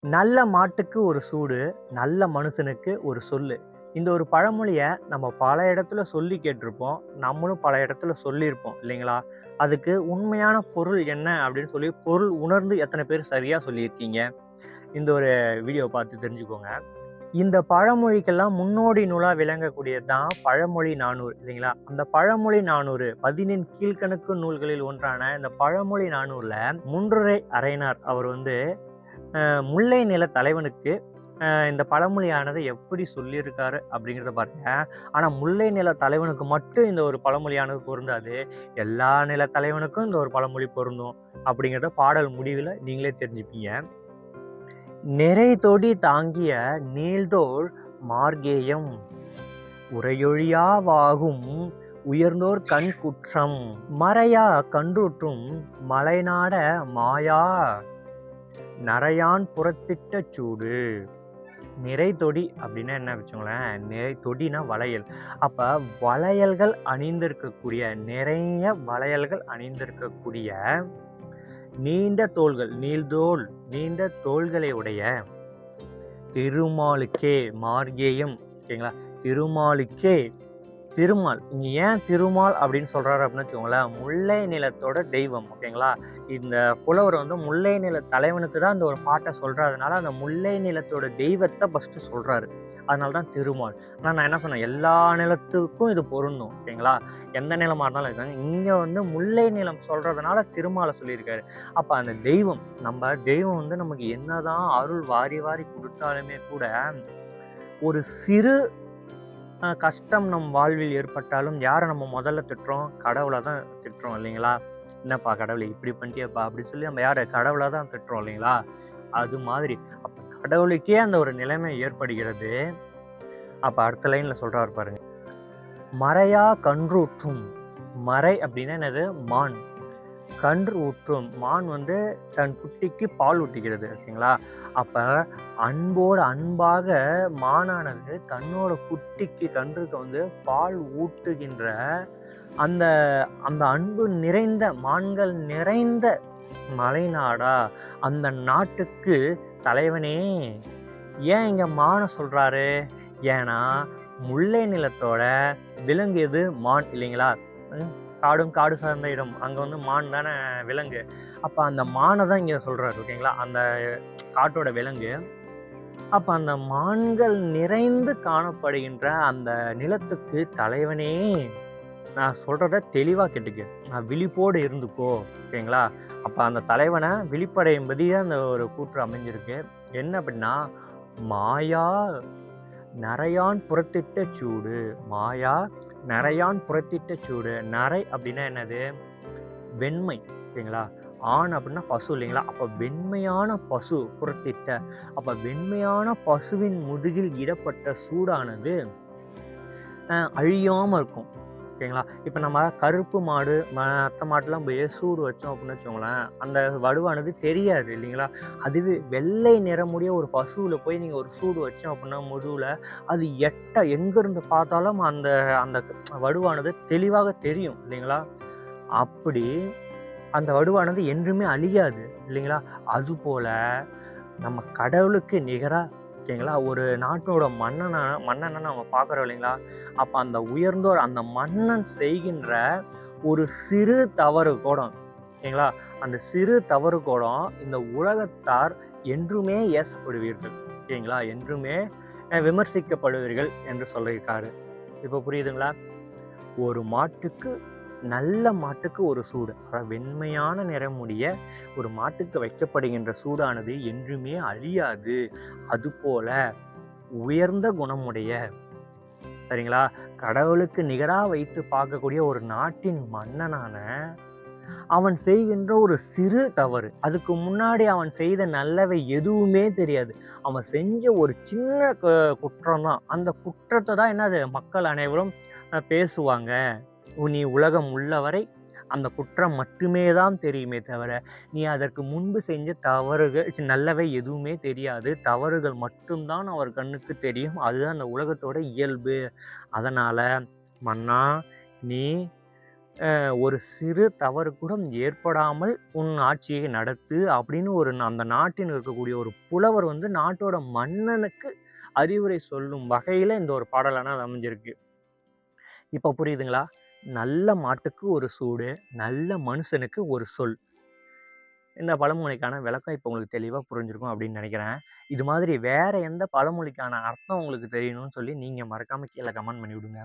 நல்ல மாட்டுக்கு ஒரு சூடு, நல்ல மனுஷனுக்கு ஒரு சொல்லு. இந்த ஒரு பழமொழிய நம்ம பல இடத்துல சொல்லி கேட்டிருப்போம். நம்மளும் பல இடத்துல சொல்லியிருப்போம் இல்லைங்களா? அதுக்கு உண்மையான பொருள் என்ன அப்படின்னு சொல்லி பொருள் உணர்ந்து எத்தனை பேர் சரியா சொல்லியிருக்கீங்க? இந்த ஒரு வீடியோ பார்த்து தெரிஞ்சுக்கோங்க. இந்த பழமொழிக்கெல்லாம் முன்னோடி நூலா விளங்கக்கூடியது தான் பழமொழி 400 இல்லைங்களா? அந்த பழமொழி 400 பதினெண் கீழ்க்கணக்கு நூல்களில் ஒன்றான இந்த பழமொழி 400ல முன்றுரை அறையினார் அவர் வந்து முல்லை நில தலைவனுக்கு இந்த பழமொழியானது எப்படி சொல்லியிருக்காரு அப்படிங்கிறத பாருங்க. ஆனா முல்லை நில தலைவனுக்கு மட்டும் இந்த ஒரு பழமொழியானது பொருந்தாது. எல்லா நில தலைவனுக்கும் இந்த ஒரு பழமொழி பொருந்தும் அப்படிங்கிறத பாடல் முடிவில் நீங்களே தெரிஞ்சுப்பீங்க. நிறை தொடி தாங்கிய நீள்தோள் மார்கேயம் உரையொழியாவாகும் உயர்ந்தோர் கண் குற்றம் மறையா கன்றுற்றும் மலைநாட மாயா நரையான் புறத்திட்ட சூடு. நிறை தொடி அப்படின்னா என்ன வச்சுங்களேன், நிறை தொடினா வளையல். அப்ப வளையல்கள் அணிந்திருக்கக்கூடிய நிறைய வளையல்கள் அணிந்திருக்கக்கூடிய நீண்ட தோள்கள் நீள்தோள் நீண்ட தோள்களை உடைய திருமாலுக்கே மார்கேயம் ஓகேங்களா, திருமாலுக்கே திருமால் இங்க ஏன் திருமால் அப்படின்னு சொல்றாரு அப்படின்னு வச்சுக்கோங்களேன், முல்லை நிலத்தோட தெய்வம் ஓகேங்களா. இந்த புலவர் வந்து முல்லை நில தலைவனுக்கு தான் இந்த ஒரு பாட்டை சொல்றதுனால அந்த முல்லை நிலத்தோட தெய்வத்தை ஃபர்ஸ்ட் சொல்றாரு. அதனாலதான் திருமால். ஆனா நான் என்ன சொன்னேன், எல்லா நிலத்துக்கும் இது பொருந்தும் ஓகேங்களா. எந்த நிலமா இருந்தாலும் இருக்காங்க, இங்க வந்து முல்லை நிலம் சொல்றதுனால திருமாலை சொல்லியிருக்காரு. அப்ப அந்த தெய்வம் நம்ம தெய்வம் வந்து நமக்கு என்னதான் அருள் வாரி வாரி கொடுத்தாலுமே கூட ஒரு சிறு கஷ்டம் நம் வாழ்வில் ஏற்பட்டாலும் யாரை நம்ம முதல்ல திட்டுறோம்? கடவுளை தான் திட்டுறோம் இல்லைங்களா? என்னப்பா கடவுளே இப்படி பண்ணிட்டியேப்பா அப்படின்னு சொல்லி நம்ம யாரை கடவுளை தான் திட்டுறோம் இல்லைங்களா? அது மாதிரி அப்ப கடவுளுக்கே அந்த ஒரு நிலைமை ஏற்படுகிறது. அப்ப அடுத்த லைன்ல சொல்றாரு பாருங்க. மறையா கன்றூற்றும். மறை அப்படின்னா என்னது? மான். கன்று ஊற்றும். மான் வந்து தன் குட்டிக்கு பால் ஊட்டுகிறது ஓகேங்களா. அப்ப அன்போடு அன்பாக மானானது தன்னோட குட்டிக்கு கன்றுக்கு வந்து பால் ஊட்டுகின்ற அந்த அந்த அன்பு நிறைந்த மான்கள் நிறைந்த மலைநாடா அந்த நாட்டுக்கு தலைவனே. ஏன் இங்க மான சொல்றாரு? ஏன்னா முல்லை நிலத்தோட விலங்கு எது? மான் இல்லைங்களா. காடும் காடு சார்ந்த இடம் அங்க வந்து மான் தானே விலங்கு. அப்ப அந்த மானை தான் இங்க சொல்றாரு ஓகேங்களா, அந்த காட்டோட விலங்கு. அப்ப அந்த மான்கள் நிறைந்து காணப்படுகின்ற அந்த நிலத்துக்கு தலைவனே, நான் சொல்றத தெளிவா கேட்டுக்க, நான் விழிப்போடு இருந்துக்கோ ஓகேங்களா. அப்ப அந்த தலைவனை விழிப்படையும்படியே அந்த ஒரு கூற்று அமைஞ்சிருக்கு. என்ன அப்படின்னா, மாயா நரையான் புறத்திட்ட சூடு. மாயா நரையான் புறத்திட்ட சூடு. நரை அப்படின்னா என்னது? வெண்மை ஓகேங்களா. ஆண் அப்படின்னா பசு இல்லைங்களா. அப்ப வெண்மையான பசு புறத்திட்ட, அப்ப வெண்மையான பசுவின் முதுகில் இடப்பட்ட சூடானது அழியாம இருக்கும் ஓகேங்களா. இப்ப நம்ம கருப்பு மாடு மற்ற மாட்டுலாம் போய் சூடு வச்சோம் அப்படின்னு வச்சோங்களேன், அந்த வடுவானது தெரியாது இல்லைங்களா. அதுவே வெள்ளை நிறமுடைய ஒரு பசுவில் போய் நீங்க ஒரு சூடு வச்சோம் அப்படின்னா முதுகுல, அது எங்க இருந்து பார்த்தாலும் அந்த அந்த வடுவானது தெளிவாக தெரியும் இல்லைங்களா. அப்படி அந்த வடுவானது என்றுமே அழியாது இல்லைங்களா. அதுபோல நம்ம கடவுளுக்கு நிகரா ஓகேங்களா ஒரு நாட்டோட மன்னனை நம்ம பார்க்குறோம் இல்லைங்களா. அப்ப அந்த உயர்ந்தோர் அந்த மன்னன் செய்கின்ற ஒரு சிறு தவறு கூட ஓகேங்களா, அந்த சிறு தவறு கூட இந்த உலகத்தார் என்றுமே ஏசப்படுவீர்கள் ஓகேங்களா, என்றுமே விமர்சிக்கப்படுவீர்கள் என்று சொல்லியிருக்காரு. இப்ப புரியுதுங்களா. ஒரு மாட்டுக்கு நல்ல மாட்டுக்கு ஒரு சூடு, வெண்மையான நிறமுடைய ஒரு மாட்டுக்கு வைக்கப்படுகின்ற சூடானது என்றுமே அழியாது. அதுபோல உயர்ந்த குணமுடைய சரிங்களா கடவுளுக்கு நிகரா வைத்து பார்க்கக்கூடிய ஒரு நாட்டின் மன்னனான அவன் செய்கின்ற ஒரு சிறு தவறு, அதுக்கு முன்னாடி அவன் செய்த நல்லவை எதுவுமே தெரியாது, அவன் செஞ்ச ஒரு சின்ன குற்றம் தான். அந்த குற்றத்தை தான் என்னது மக்கள் அனைவரும் பேசுவாங்க. நீ உலகம் உள்ளவரை அந்த குற்றம் மட்டுமே தான் தெரியுமே தவிர, நீ அதற்கு முன்பு செஞ்ச தவறுகள் நல்லவை எதுவுமே தெரியாது. தவறுகள் மட்டும்தான் அவர் கண்ணுக்கு தெரியும். அதுதான் அந்த உலகத்தோட இயல்பு. அதனால மன்னா, நீ ஒரு சிறு தவறு கூட ஏற்படாமல் உன் ஆட்சியை நடத்து அப்படின்னு அந்த நாட்டில் இருக்கக்கூடிய ஒரு புலவர் வந்து நாட்டோட மன்னனுக்கு அறிவுரை சொல்லும் வகையில இந்த ஒரு பாடலானது அமைஞ்சிருக்கு. இப்ப புரியுதுங்களா? நல்ல மாட்டுக்கு ஒரு சூடு, நல்ல மனுஷனுக்கு ஒரு சொல். இந்த பழமொழிக்கான விளக்கம் இப்ப உங்களுக்கு தெளிவா புரிஞ்சிருக்கும் அப்படின்னு நினைக்கிறேன். இது மாதிரி வேற எந்த பழமொழிக்கான அர்த்தம் உங்களுக்கு தெரியணும்னு சொல்லி நீங்க மறக்காம கீழ கமெண்ட் பண்ணி விடுங்க.